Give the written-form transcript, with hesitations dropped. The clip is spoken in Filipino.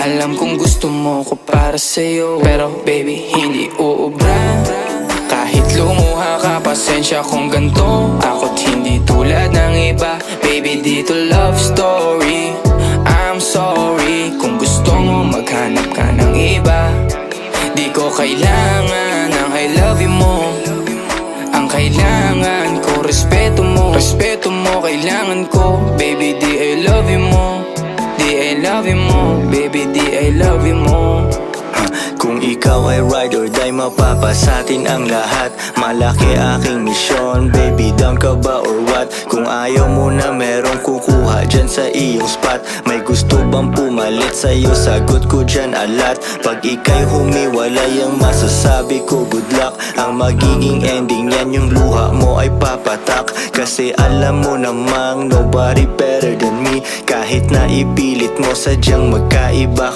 Alam kong gusto mo ko para sa'yo, pero baby hindi uubra. Kahit lumuha ka, pasensya kung ganto. Ako't hindi tulad ng iba. Baby, dito love story. I'm sorry kung gusto mo maghanap ka ng iba. Di ko kailangan ng I love you mo. Ang kailangan ko, respeto mo. Respeto mo, kailangan ko. Baby, di I love you mo. Di I love you mo. Baby, di I love you mo. Kung ikaw ay ride or die, mapapasatin ang lahat. Malaki aking misyon, baby, down ka ba or what? Kung ayaw mo na merong kukuha dyan sa iyong spot. May gusto bang pumalit sa'yo? Sagot ko dyan alat. Pag ika'y humiwalay, ang masasabi ko good luck. Ang magiging ending yan, yung luha mo ay papatak. Kasi alam mo namang nobody better than me. Kahit na ipilit mo, sadyang magkaiba